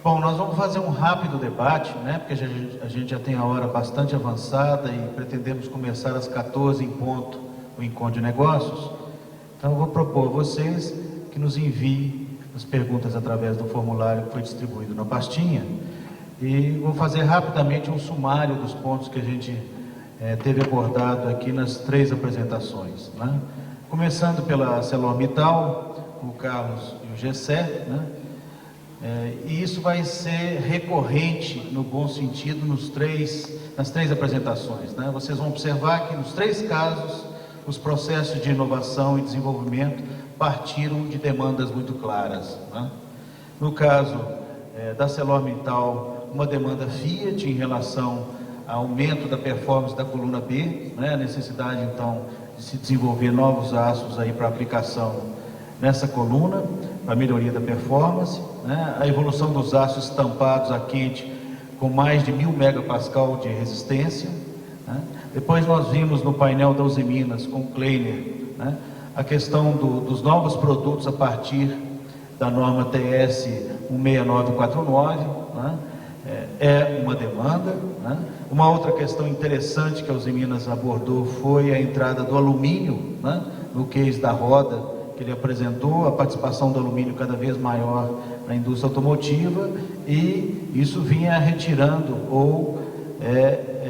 Bom, nós vamos fazer um rápido debate, né? Porque a gente já tem a hora bastante avançada e pretendemos começar às 14 em ponto o encontro de negócios. Então eu vou propor a vocês que nos enviem as perguntas através do formulário que foi distribuído na pastinha e vou fazer rapidamente um sumário dos pontos que a gente teve abordado aqui nas 3 apresentações, né? Começando pela ArcelorMittal, o Carlos e o Gessé, né? E isso vai ser recorrente, no bom sentido, nas três apresentações, né? Vocês vão observar que nos 3 casos, os processos de inovação e desenvolvimento partiram de demandas muito claras, né? No caso da ArcelorMittal, uma demanda Fiat em relação ao aumento da performance da coluna B, né? A necessidade, então, de se desenvolver novos aços aí para aplicação nessa coluna, para melhoria da performance, né? A evolução dos aços estampados a quente com mais de 1000 megapascal de resistência, né? Depois nós vimos no painel da Usiminas com o Kleiner, né? A questão dos novos produtos a partir da norma TS 16949, né? É uma demanda, né? Uma outra questão interessante que a Usiminas abordou foi a entrada do alumínio, né? No case da roda que ele apresentou, a participação do alumínio cada vez maior na indústria automotiva, e isso vinha retirando ou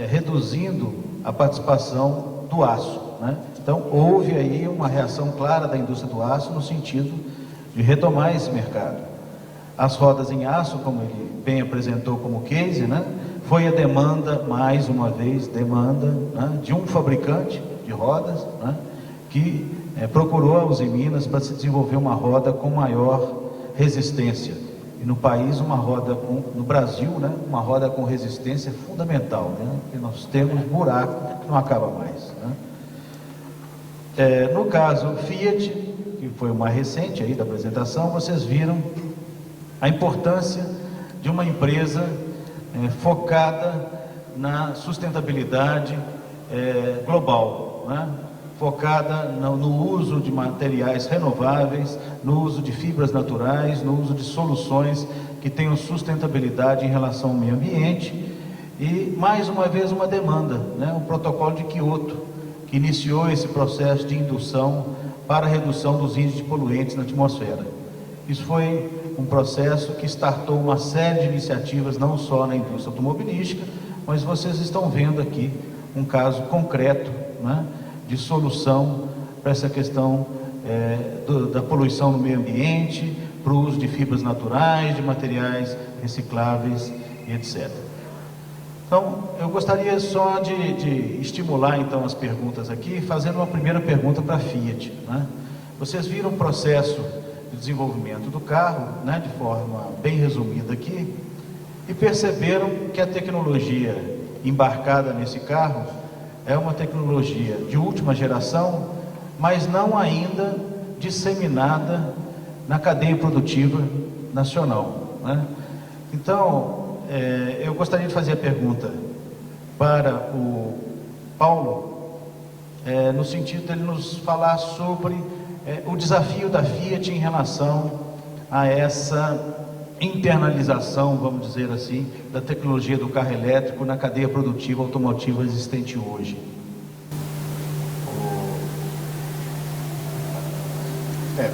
reduzindo a participação do aço, né? Então houve aí uma reação clara da indústria do aço no sentido de retomar esse mercado. As rodas em aço, como ele bem apresentou como case, né? Foi a demanda, mais uma vez, né? De um fabricante de rodas, né? Que procurou a Usiminas para se desenvolver uma roda com maior resistência. E no país, no Brasil, né, uma roda com resistência é fundamental, né? Porque nós temos buraco que não acaba mais, né? No caso Fiat, que foi o mais recente aí da apresentação, vocês viram a importância de uma empresa focada na sustentabilidade global, né? Focada no uso de materiais renováveis, no uso de fibras naturais, no uso de soluções que tenham sustentabilidade em relação ao meio ambiente e, mais uma vez, uma demanda, né? O protocolo de Kyoto, que iniciou esse processo de indução para a redução dos índices de poluentes na atmosfera. Isso foi um processo que startou uma série de iniciativas, não só na indústria automobilística, mas vocês estão vendo aqui um caso concreto, né, de solução para essa questão da poluição no meio ambiente, para o uso de fibras naturais, de materiais recicláveis e etc. Então, eu gostaria só de estimular então as perguntas aqui, fazendo uma primeira pergunta para a Fiat, né? Vocês viram o processo de desenvolvimento do carro, né, de forma bem resumida aqui, e perceberam que a tecnologia embarcada nesse carro é uma tecnologia de última geração, mas não ainda disseminada na cadeia produtiva nacional, né? Então, eu gostaria de fazer a pergunta para o Paulo, no sentido de ele nos falar sobre o desafio da Fiat em relação a essa internalização, vamos dizer assim, da tecnologia do carro elétrico na cadeia produtiva automotiva existente hoje.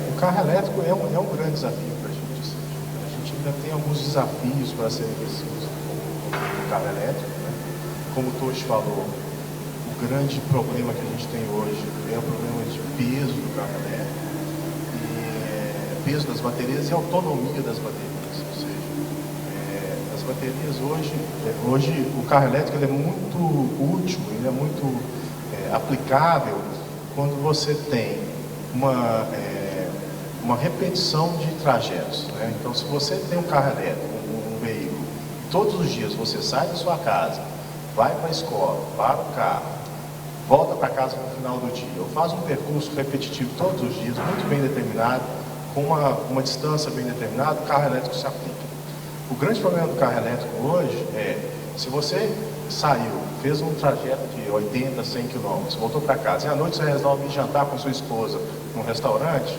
O carro elétrico é um grande desafio para a gente. A gente ainda tem alguns desafios para serem vencidos no carro elétrico, né? Como o Toshi falou, o grande problema que a gente tem hoje é o problema de peso do carro elétrico, peso das baterias e autonomia das baterias. Ou seja, as baterias hoje o carro elétrico ele é muito útil, ele é muito aplicável quando você tem uma repetição de trajetos, né? Então, se você tem um carro elétrico, um veículo, todos os dias você sai da sua casa, vai para a escola, para o carro, volta para casa no final do dia, ou faz um percurso repetitivo todos os dias, muito bem determinado, com uma distância bem determinada, o carro elétrico se aplica. O grande problema do carro elétrico hoje se você saiu, fez um trajeto de 80, 100 km, voltou para casa, e à noite você resolve ir jantar com sua esposa num restaurante,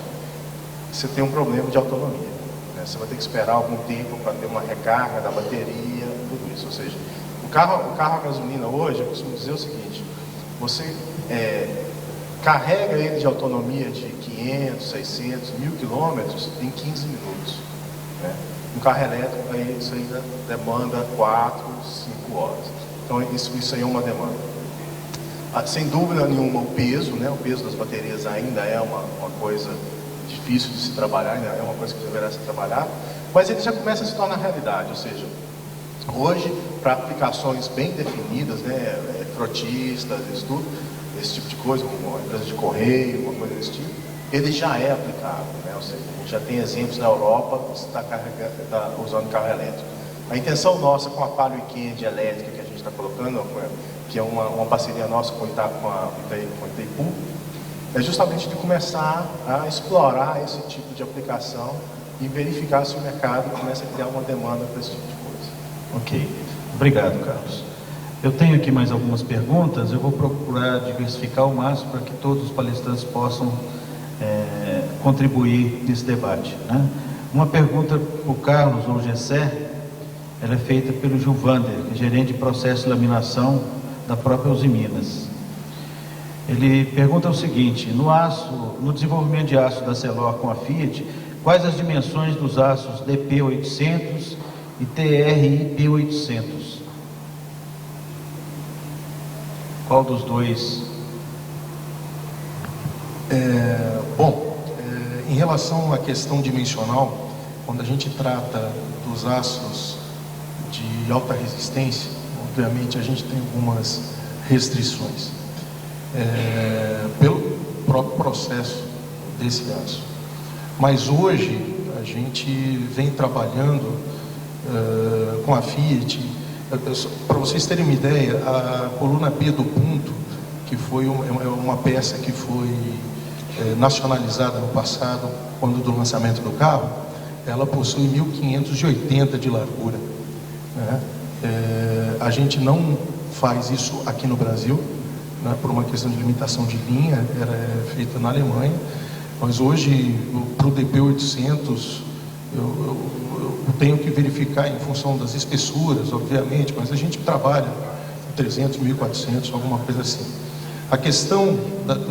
você tem um problema de autonomia, né? Você vai ter que esperar algum tempo para ter uma recarga da bateria, tudo isso. Ou seja, o carro a gasolina hoje, eu costumo dizer o seguinte: você carrega ele de autonomia de 500, 600, 1000 quilômetros em 15 minutos. Né? Um carro elétrico, isso ainda demanda 4, 5 horas. Então, isso aí é uma demanda. Sem dúvida nenhuma, o peso, né? O peso das baterias ainda é uma coisa difícil de se trabalhar, ainda é uma coisa que deverá ser trabalhada, mas ele já começa a se tornar realidade. Ou seja, hoje, para aplicações bem definidas, né? Frotistas, isso tudo, esse tipo de coisa, uma empresa de correio, uma coisa desse tipo, ele já é aplicável, né? Ou seja, a gente já tem exemplos na Europa que está usando carro elétrico. A intenção nossa com a Palio Weekend elétrica que a gente está colocando, que é uma parceria nossa com a Itaipu, é justamente de começar a explorar esse tipo de aplicação e verificar se o mercado começa a criar uma demanda para esse tipo de coisa. Ok, obrigado, Carlos. Eu tenho aqui mais algumas perguntas, eu vou procurar diversificar ao máximo para que todos os palestrantes possam contribuir nesse debate, né? Uma pergunta para o Carlos ou Gessé, ela é feita pelo Gilvander, gerente de processo de laminação da própria Usiminas. Ele pergunta o seguinte: no desenvolvimento de aço da Celor com a Fiat, quais as dimensões dos aços DP800 e TRIP800? Qual dos dois? Em relação à questão dimensional, quando a gente trata dos aços de alta resistência, obviamente a gente tem algumas restrições pelo próprio processo desse aço. Mas hoje a gente vem trabalhando com a Fiat. Para vocês terem uma ideia, a coluna B do ponto, que foi uma peça que foi nacionalizada no passado, quando do lançamento do carro, ela possui 1580 de largura, né? A gente não faz isso aqui no Brasil, né, por uma questão de limitação de linha, é feita na Alemanha, mas hoje, para o DP800, eu tenho que verificar em função das espessuras, obviamente, mas a gente trabalha 300, 1400, alguma coisa assim. A questão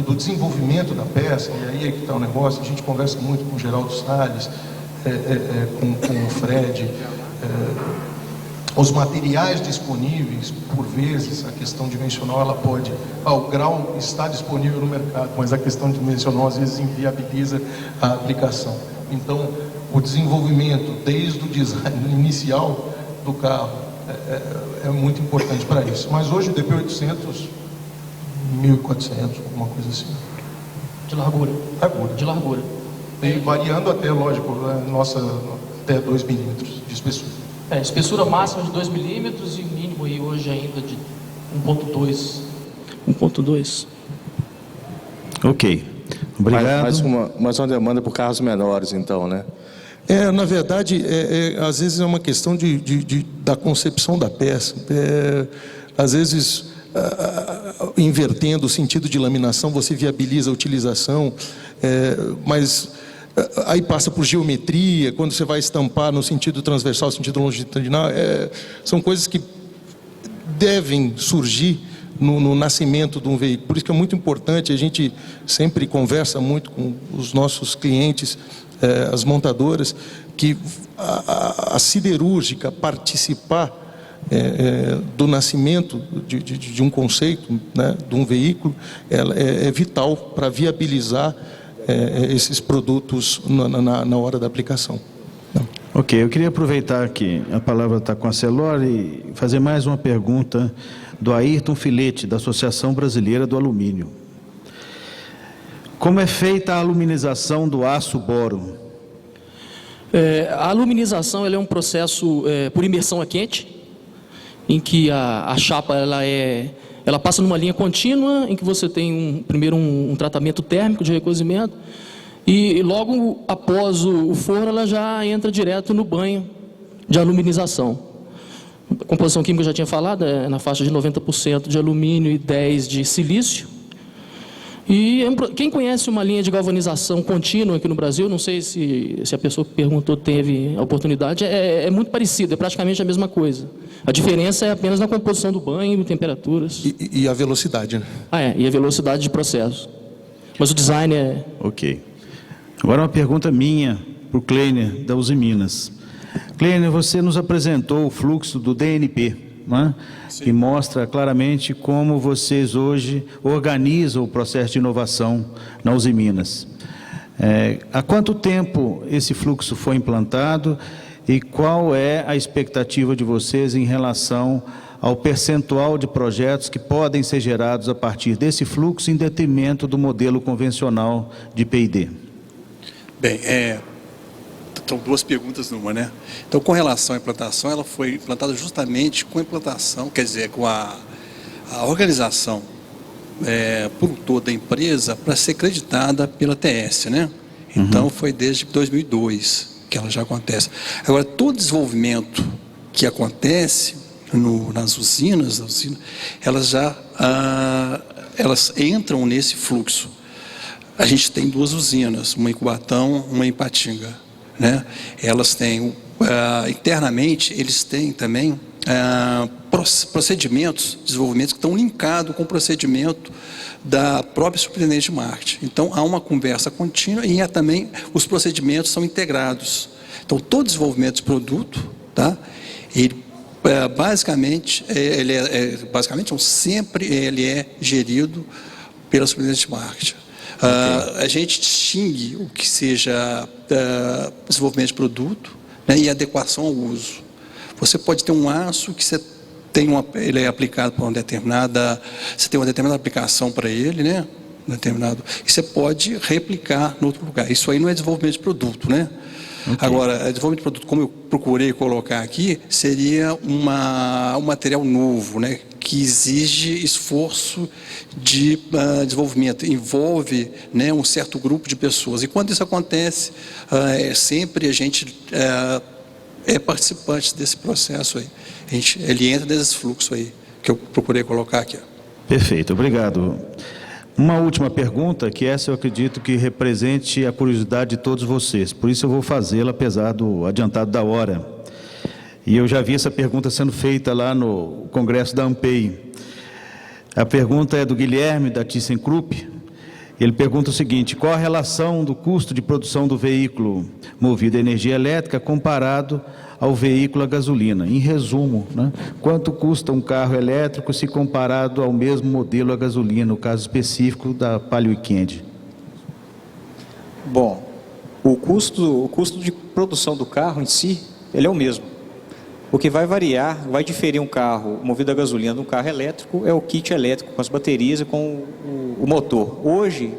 do desenvolvimento da peça, e aí é que está o negócio, a gente conversa muito com o Geraldo Salles, com o Fred, os materiais disponíveis, por vezes, a questão dimensional, ela pode, o grau está disponível no mercado, mas a questão dimensional, às vezes, inviabiliza a aplicação. Então, o desenvolvimento, desde o design inicial do carro, é muito importante para isso. Mas hoje o DP800, 1400, alguma coisa assim. De largura. De largura. E variando até, lógico, até 2 milímetros de espessura. Espessura máxima de 2 milímetros e mínimo aí hoje ainda de 1.2. 1.2. Ok. Obrigado. Mais uma demanda por carros menores, então, né? Na verdade, às vezes é uma questão da concepção da peça. Às vezes, invertendo o sentido de laminação, você viabiliza a utilização, mas aí passa por geometria, quando você vai estampar no sentido transversal, sentido longitudinal, são coisas que devem surgir no nascimento de um veículo. Por isso que é muito importante, a gente sempre conversa muito com os nossos clientes, as montadoras, que a siderúrgica participar do nascimento de um conceito, né, de um veículo, ela é vital para viabilizar esses produtos na hora da aplicação. Ok, eu queria aproveitar que a palavra está com a Celor e fazer mais uma pergunta do Ayrton Filete, da Associação Brasileira do Alumínio. Como é feita a aluminização do aço boro? A aluminização ela é um processo por imersão a quente, em que a chapa ela passa numa linha contínua, em que você tem primeiro um tratamento térmico de recozimento, e logo após o forno ela já entra direto no banho de aluminização. A composição química eu já tinha falado, na faixa de 90% de alumínio e 10% de silício. E quem conhece uma linha de galvanização contínua aqui no Brasil, não sei se a pessoa que perguntou teve a oportunidade, é muito parecido, é praticamente a mesma coisa. A diferença é apenas na composição do banho, temperaturas. E a velocidade, né? E a velocidade de processo. Mas o design é... Ok. Agora uma pergunta minha para o Kleiner, da Uzi Minas. Kleiner, você nos apresentou o fluxo do DNP, né? Que mostra claramente como vocês hoje organizam o processo de inovação na Uzi Minas. Há quanto tempo esse fluxo foi implantado e qual é a expectativa de vocês em relação ao percentual de projetos que podem ser gerados a partir desse fluxo em detrimento do modelo convencional de P&D? Bem, são duas perguntas numa, né? Então, com relação à implantação, ela foi implantada justamente com a implantação, quer dizer, com a organização por um todo da empresa para ser creditada pela TS, né? Então, foi desde 2002 que ela já acontece. Agora, todo desenvolvimento que acontece nas usinas, elas entram nesse fluxo. A gente tem duas usinas, uma em Cubatão, uma em Ipatinga, né? Elas têm, internamente, eles têm também procedimentos, desenvolvimentos que estão linkados com o procedimento da própria superintendente de marketing. Então, há uma conversa contínua e também os procedimentos são integrados. Então, todo desenvolvimento de produto, tá? Ele, basicamente, sempre ele é gerido pela superintendente de marketing. A gente distingue o que seja desenvolvimento de produto, né, e adequação ao uso. Você pode ter um aço que você tem ele é aplicado para você tem uma determinada aplicação para ele, né, e você pode replicar em outro lugar. Isso aí não é desenvolvimento de produto, né? Okay. Agora, desenvolvimento de produto, como eu procurei colocar aqui, seria um material novo, né, que exige esforço de desenvolvimento, envolve, né, um certo grupo de pessoas. E quando isso acontece, sempre a gente é participante desse processo aí. Ele entra nesse fluxo aí, que eu procurei colocar aqui. Perfeito, obrigado. Uma última pergunta, que essa eu acredito que represente a curiosidade de todos vocês, por isso eu vou fazê-la apesar do adiantado da hora. E eu já vi essa pergunta sendo feita lá no Congresso da ANPEI. A pergunta é do Guilherme, da ThyssenKrupp. Ele pergunta o seguinte: qual a relação do custo de produção do veículo movido a energia elétrica comparado ao veículo a gasolina? Em resumo, né, quanto custa um carro elétrico se comparado ao mesmo modelo a gasolina, no caso específico da Palio Weekend? Bom, o custo de produção do carro em si, ele é o mesmo. O que vai variar, vai diferir um carro movido a gasolina de um carro elétrico é o kit elétrico, com as baterias e com o motor. Hoje,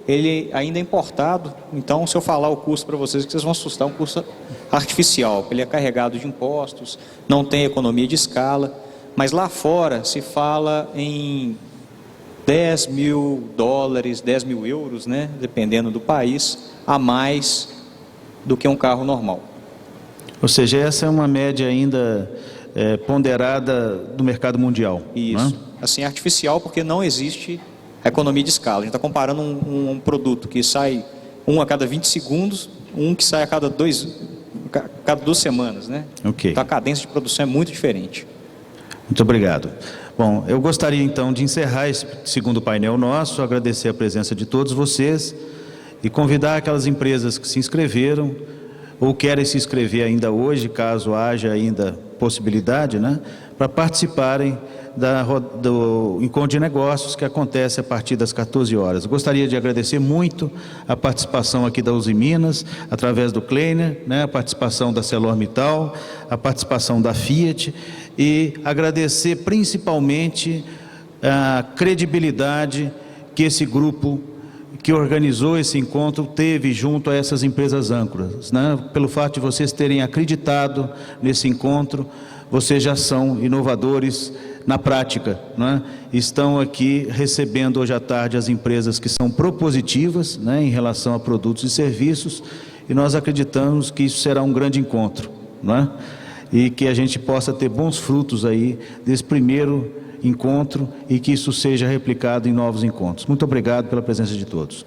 ele ainda é importado, então se eu falar o custo para vocês, que vocês vão assustar, um custo artificial, ele é carregado de impostos, não tem economia de escala, mas lá fora se fala em 10 mil dólares, 10 mil euros, né, dependendo do país, a mais do que um carro normal. Ou seja, essa é uma média ainda ponderada do mercado mundial. Isso, não é? Assim, artificial, porque não existe economia de escala. A gente está comparando um produto que sai a cada 20 segundos, que sai a cada 2 semanas, né? Okay. Então a cadência de produção é muito diferente. Muito obrigado. Bom, eu gostaria então de encerrar esse segundo painel nosso, agradecer a presença de todos vocês e convidar aquelas empresas que se inscreveram ou querem se inscrever ainda hoje, caso haja ainda possibilidade, né, para participarem do encontro de negócios que acontece a partir das 14 horas. Gostaria de agradecer muito a participação aqui da Uzi Minas, através do Kleiner, né, a participação da ArcelorMittal, a participação da Fiat, e agradecer principalmente a credibilidade que esse grupo que organizou esse encontro teve junto a essas empresas âncoras, né? Pelo fato de vocês terem acreditado nesse encontro, vocês já são inovadores na prática, né? Estão aqui recebendo hoje à tarde as empresas que são propositivas, né, em relação a produtos e serviços, e nós acreditamos que isso será um grande encontro, né? E que a gente possa ter bons frutos aí desse primeiro encontro e que isso seja replicado em novos encontros. Muito obrigado pela presença de todos.